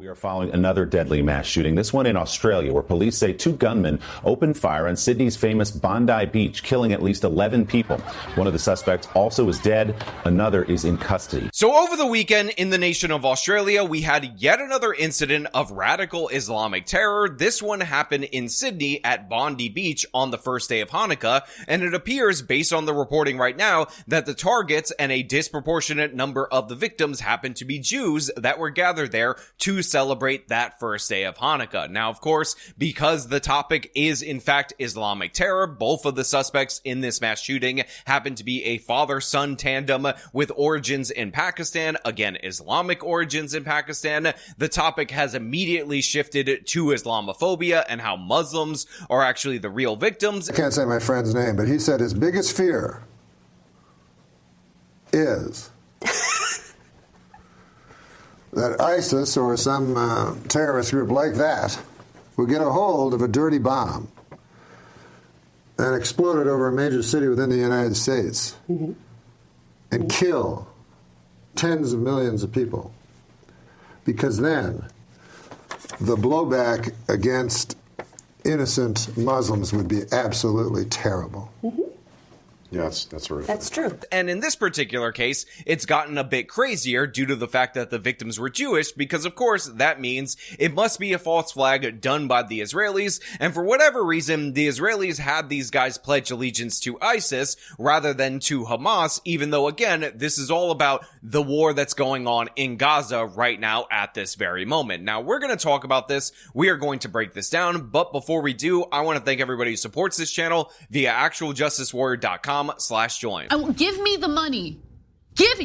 We are following another deadly mass shooting, this one in Australia, where police say two gunmen opened fire on Sydney's famous Bondi beach, killing at least 11 people. One of the suspects also is dead. Another is in custody. So over the weekend in the nation of Australia, we had yet another incident of radical Islamic terror. This one happened in Sydney at Bondi Beach on the first day of Hanukkah, and it appears, based on the reporting right now, that the targets and a disproportionate number of the victims happen to be Jews that were gathered there to celebrate that first day of Hanukkah. Now, of course, because the topic is in fact Islamic terror, both of the suspects in this mass shooting happen to be a father-son tandem with origins in Pakistan, again, Islamic origins in Pakistan. The topic has immediately shifted to Islamophobia and how Muslims are actually the real victims. I can't say my friend's name, but he said his biggest fear is that ISIS or some terrorist group like that would get a hold of a dirty bomb and explode it over a major city within the United States and kill tens of millions of people. Because then the blowback against innocent Muslims would be absolutely terrible. Yes, that's right. That's true. And in this particular case, it's gotten a bit crazier due to the fact that the victims were Jewish, because of course that means it must be a false flag done by the Israelis, and for whatever reason, the Israelis had these guys pledge allegiance to ISIS rather than to Hamas, even though, again, this is all about the war that's going on in Gaza right now at this very moment. Now, we're going to talk about this. We are going to break this down, but before we do, I want to thank everybody who supports this channel via actualjusticewarrior.com/join. Give me the money. Give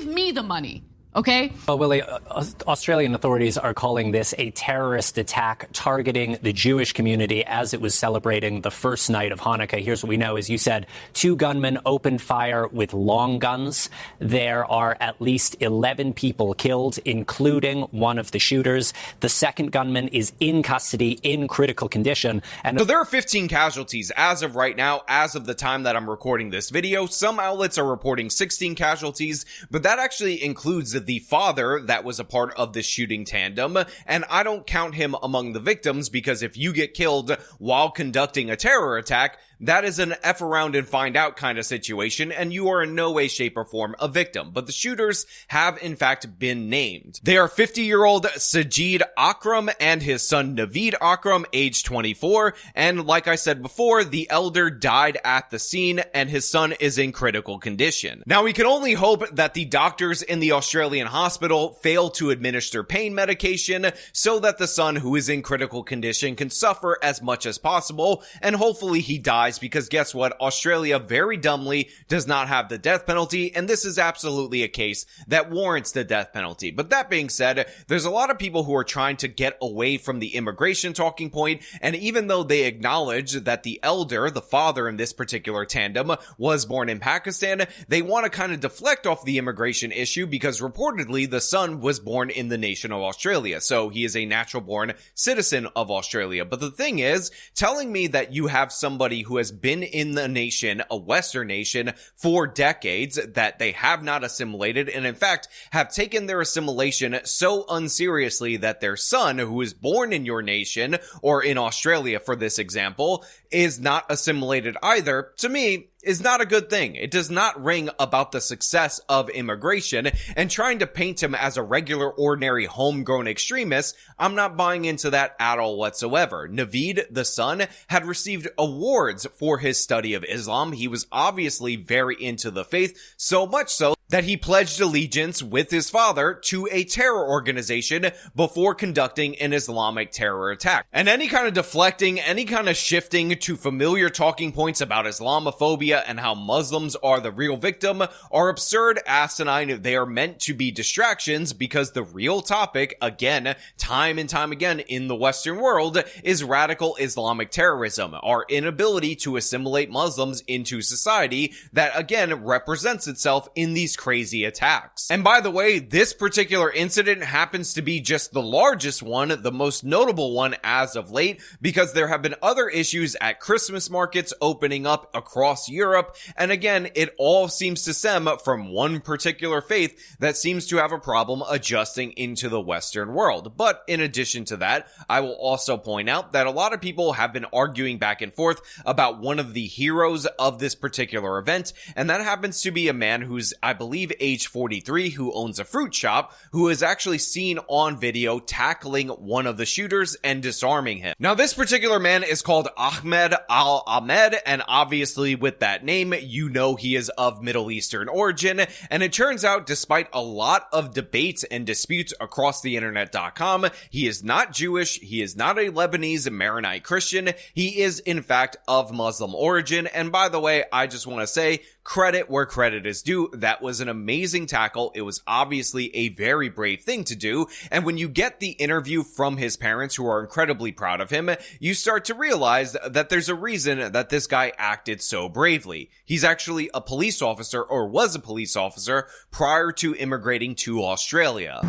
me the money. Okay? Well, Willie, Australian authorities are calling this a terrorist attack targeting the Jewish community as it was celebrating the first night of Hanukkah. Here's what we know. As you said, two gunmen opened fire with long guns. There are at least 11 people killed, including one of the shooters. The second gunman is in custody in critical condition. And so there are 15 casualties as of right now, as of the time that I'm recording this video. Some outlets are reporting 16 casualties, but that actually includes the father that was a part of this shooting tandem, and I don't count him among the victims, because if you get killed while conducting a terror attack, that is an F around and find out kind of situation, and you are in no way, shape, or form a victim. But the shooters have, in fact, been named. They are 50-year-old Sajid Akram and his son Naveed Akram, age 24, and like I said before, the elder died at the scene, and his son is in critical condition. Now, we can only hope that the doctors in the Australian hospital fail to administer pain medication so that the son, who is in critical condition, can suffer as much as possible, and hopefully he dies, because guess what? Australia very dumbly does not have the death penalty, and this is absolutely a case that warrants the death penalty. But that being said, there's a lot of people who are trying to get away from the immigration talking point, and even though they acknowledge that the elder, the father in this particular tandem, was born in Pakistan, they want to kind of deflect off the immigration issue because reportedly the son was born in the nation of Australia, so he is a natural-born citizen of Australia. But the thing is, telling me that you have somebody who has been in the nation, a Western nation, for decades, that they have not assimilated, and in fact have taken their assimilation so unseriously that their son, who is born in your nation, or in Australia for this example, is not assimilated either, to me, is not a good thing. It does not ring about the success of immigration, and trying to paint him as a regular, ordinary, homegrown extremist, I'm not buying into that at all whatsoever. Naveed, the son, had received awards for his study of Islam. He was obviously very into the faith, so much so that he pledged allegiance with his father to a terror organization before conducting an Islamic terror attack. And any kind of deflecting, any kind of shifting to familiar talking points about Islamophobia and how Muslims are the real victim are absurd, asinine. They are meant to be distractions, because the real topic, again, time and time again in the Western world, is radical Islamic terrorism, our inability to assimilate Muslims into society that, again, represents itself in these these crazy attacks. And by the way, this particular incident happens to be just the largest one, the most notable one as of late, because there have been other issues at Christmas markets opening up across Europe. And again, it all seems to stem from one particular faith that seems to have a problem adjusting into the Western world. But in addition to that, I will also point out that a lot of people have been arguing back and forth about one of the heroes of this particular event, and that happens to be a man who's, I believe, age 43, who owns a fruit shop, who is actually seen on video tackling one of the shooters and disarming him. Now, this particular man is called Ahmed Al-Ahmed, and obviously with that name, you know he is of Middle Eastern origin, and it turns out, despite a lot of debates and disputes across the internet.com, he is not Jewish, he is not a Lebanese Maronite Christian, he is in fact of Muslim origin. And by the way, I just want to say, credit where credit is due. That was an amazing tackle. It was obviously a very brave thing to do. And when you get the interview from his parents, who are incredibly proud of him, you start to realize that there's a reason that this guy acted so bravely. He's actually a police officer, or was a police officer, prior to immigrating to Australia.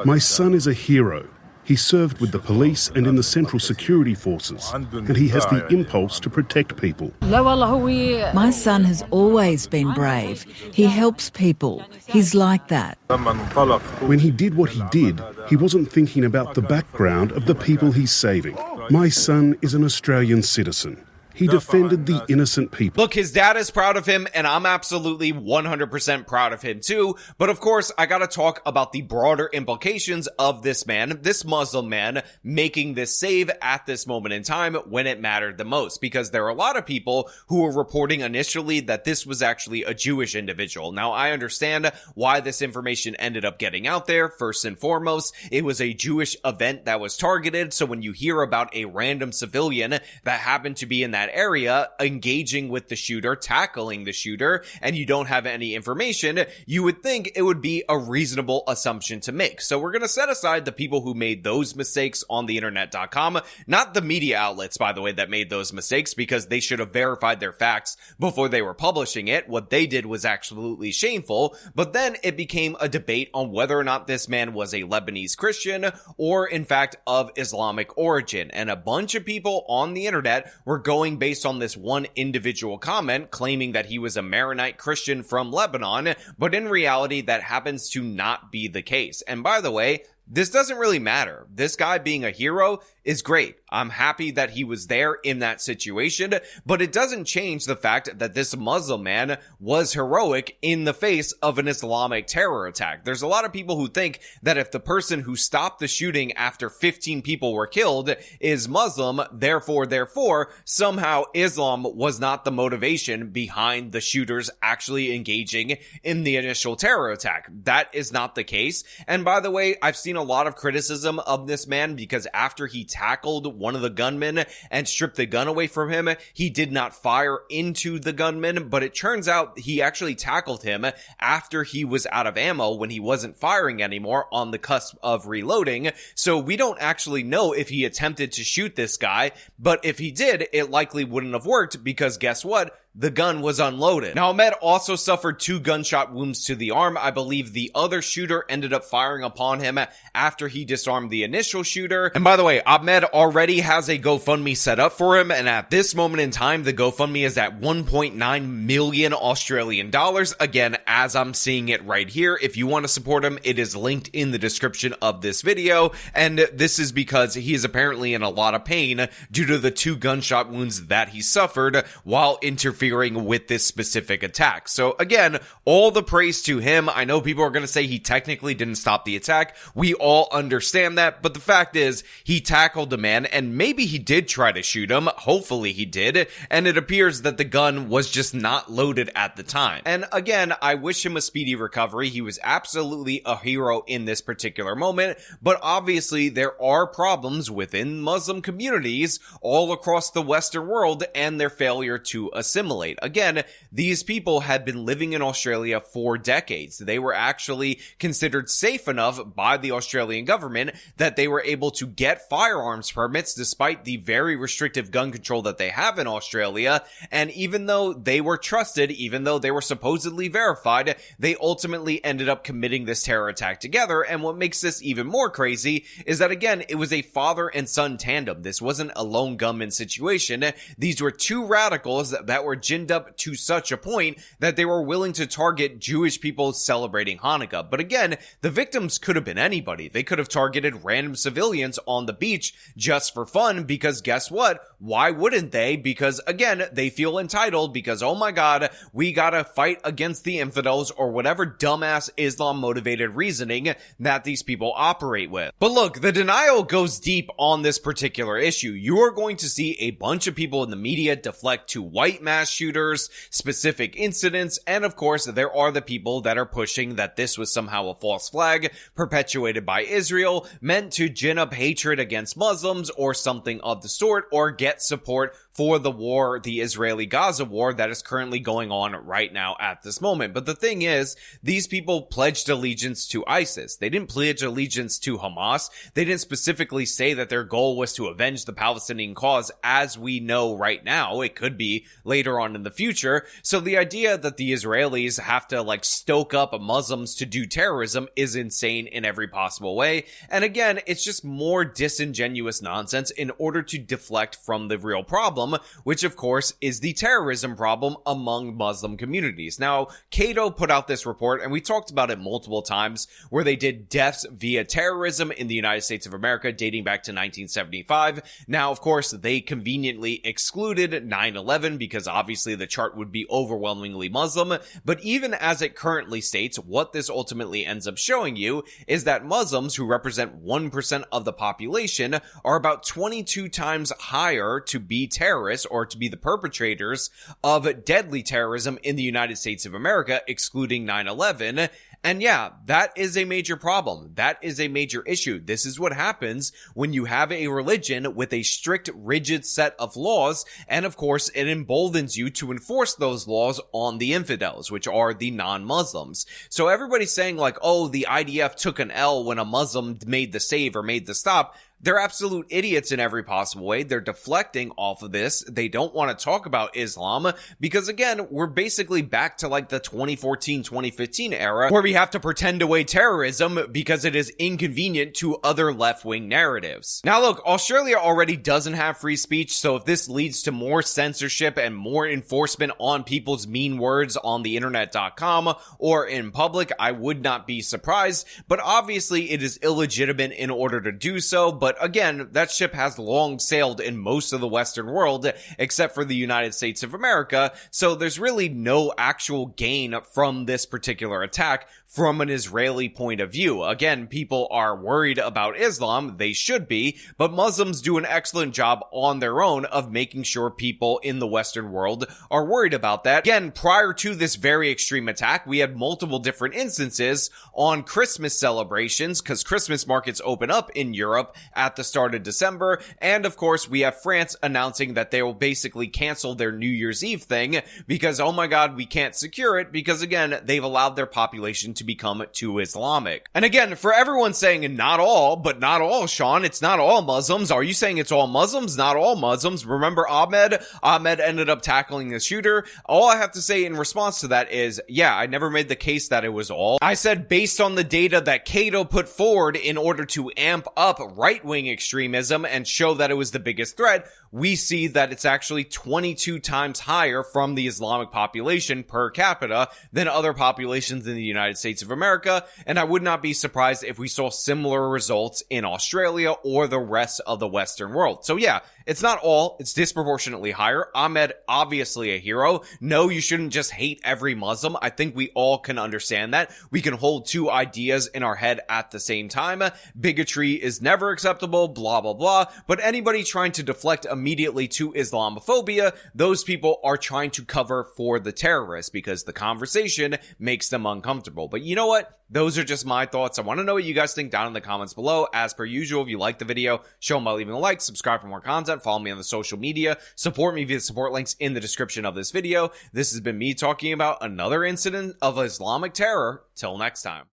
My son is a hero. He served with the police and in the Central Security Forces, and he has the impulse to protect people. My son has always been brave. He helps people. He's like that. When he did what he did, he wasn't thinking about the background of the people he's saving. My son is an Australian citizen. He defended the innocent people. Look, his dad is proud of him, and I'm absolutely 100% proud of him too. But of course, I gotta talk about the broader implications of this man, this Muslim man, making this save at this moment in time when it mattered the most. Because there are a lot of people who were reporting initially that this was actually a Jewish individual. Now, I understand why this information ended up getting out there. First and foremost, it was a Jewish event that was targeted. So when you hear about a random civilian that happened to be in that area engaging with the shooter, tackling the shooter, and you don't have any information, you would think it would be a reasonable assumption to make. So we're going to set aside the people who made those mistakes on the internet.com, not the media outlets, by the way, that made those mistakes, because they should have verified their facts before they were publishing it. What they did was absolutely shameful. But then it became a debate on whether or not this man was a Lebanese Christian or in fact of Islamic origin. And a bunch of people on the internet were going based on this one individual comment claiming that he was a Maronite Christian from Lebanon, but in reality that happens to not be the case. And by the way, this doesn't really matter. This guy being a hero is great. I'm happy that he was there in that situation, but it doesn't change the fact that this Muslim man was heroic in the face of an Islamic terror attack. There's a lot of people who think that if the person who stopped the shooting after 15 people were killed is Muslim, therefore, somehow Islam was not the motivation behind the shooters actually engaging in the initial terror attack. That is not the case. And by the way, I've seen a lot of criticism of this man because after he tackled one of the gunmen and stripped the gun away from him, he did not fire into the gunman, but it turns out he actually tackled him after he was out of ammo when he wasn't firing anymore, on the cusp of reloading. So we don't actually know if he attempted to shoot this guy, but if he did, it likely wouldn't have worked because guess what? The gun was unloaded. Now, Ahmed also suffered 2 gunshot wounds to the arm. I believe the other shooter ended up firing upon him after he disarmed the initial shooter. And by the way, Ahmed already has a GoFundMe set up for him. And at this moment in time, the GoFundMe is at 1.9 million Australian dollars. Again, as I'm seeing it right here, if you want to support him, it is linked in the description of this video. And this is because he is apparently in a lot of pain due to the 2 gunshot wounds that he suffered while interfering with this specific attack. So again, all the praise to him. I know people are going to say he technically didn't stop the attack. We all understand that, but the fact is he tackled the man and maybe he did try to shoot him. Hopefully he did. And it appears that the gun was just not loaded at the time. And again, I wish him a speedy recovery. He was absolutely a hero in this particular moment, but obviously there are problems within Muslim communities all across the Western world and their failure to assimilate. assimilate. Again, these people had been living in Australia for decades. They were actually considered safe enough by the Australian government that they were able to get firearms permits despite the very restrictive gun control that they have in Australia. And even though they were trusted, even though they were supposedly verified, they ultimately ended up committing this terror attack together. And what makes this even more crazy is that, again, it was a father and son tandem. This wasn't a lone gunman situation. These were two radicals that were ginned up to such a point that they were willing to target Jewish people celebrating Hanukkah. But again, the victims could have been anybody. They could have targeted random civilians on the beach just for fun, because guess what? Why wouldn't they? Because again, they feel entitled because, oh my God, we gotta fight against the infidels, or whatever dumbass Islam motivated reasoning that these people operate with. But look, the denial goes deep on this particular issue. You are going to see a bunch of people in the media deflect to white mass shooters, specific incidents, and of course, there are the people that are pushing that this was somehow a false flag perpetuated by Israel, meant to gin up hatred against Muslims or something of the sort, or get support for the war, the Israeli-Gaza war that is currently going on right now at this moment. But the thing is, these people pledged allegiance to ISIS. They didn't pledge allegiance to Hamas. They didn't specifically say that their goal was to avenge the Palestinian cause, as we know right now. It could be later on in the future. So the idea that the Israelis have to stoke up Muslims to do terrorism is insane in every possible way. And again, it's just more disingenuous nonsense in order to deflect from the real problem, which of course is the terrorism problem among Muslim communities. Now, Cato put out this report, and we talked about it multiple times, where they did deaths via terrorism in the United States of America dating back to 1975. Now, of course, they conveniently excluded 9/11 because obviously the chart would be overwhelmingly Muslim. But even as it currently states, what this ultimately ends up showing you is that Muslims, who represent 1% of the population, are about 22 times higher to be terrorists, or to be the perpetrators of deadly terrorism in the United States of America, excluding 9/11. And yeah, that is a major problem. That is a major issue. This is what happens when you have a religion with a strict, rigid set of laws, and of course, it emboldens you to enforce those laws on the infidels, which are the non-Muslims. So everybody's saying oh, the IDF took an L when a Muslim made the save or made the stop. They're absolute idiots in every possible way. They're deflecting off of this. They don't want to talk about Islam because, again, we're basically back to the 2014-2015 era where we have to pretend away terrorism because it is inconvenient to other left-wing narratives. Now, look, Australia already doesn't have free speech, so if this leads to more censorship and more enforcement on people's mean words on the internet.com or in public, I would not be surprised. But obviously, it is illegitimate in order to do so. But again, that ship has long sailed in most of the Western world, except for the United States of America. So there's really no actual gain from this particular attack from an Israeli point of view. Again, people are worried about Islam. They should be, but Muslims do an excellent job on their own of making sure people in the Western world are worried about that. Again, prior to this very extreme attack, we had multiple different instances on Christmas celebrations, because Christmas markets open up in Europe at the start of December. And of course, we have France announcing that they will basically cancel their New Year's Eve thing because, oh my God, we can't secure it because, again, they've allowed their population to become too Islamic. And again, for everyone saying not all, but not all, Sean, it's not all Muslims. Are you saying it's all Muslims? Not all Muslims. Remember Ahmed? Ahmed ended up tackling the shooter. All I have to say in response to that is, yeah, I never made the case that it was all. I said based on the data that Cato put forward in order to amp up right-wing extremism and show that it was the biggest threat, we see that it's actually 22 times higher from the Islamic population per capita than other populations in the United States of America, and I would not be surprised if we saw similar results in Australia or the rest of the Western world. So yeah, it's not all, it's disproportionately higher. Ahmed, obviously a hero. No, you shouldn't just hate every Muslim. I think we all can understand that. We can hold two ideas in our head at the same time. Bigotry is never acceptable, blah, blah, blah. But anybody trying to deflect immediately to Islamophobia, those people are trying to cover for the terrorists because the conversation makes them uncomfortable. But But you know what? Those are just my thoughts. I want to know what you guys think down in the comments below. As per usual, if you like the video, show them by leaving a like, subscribe for more content, follow me on the social media, support me via the support links in the description of this video. This has been me talking about another incident of Islamic terror. Till next time.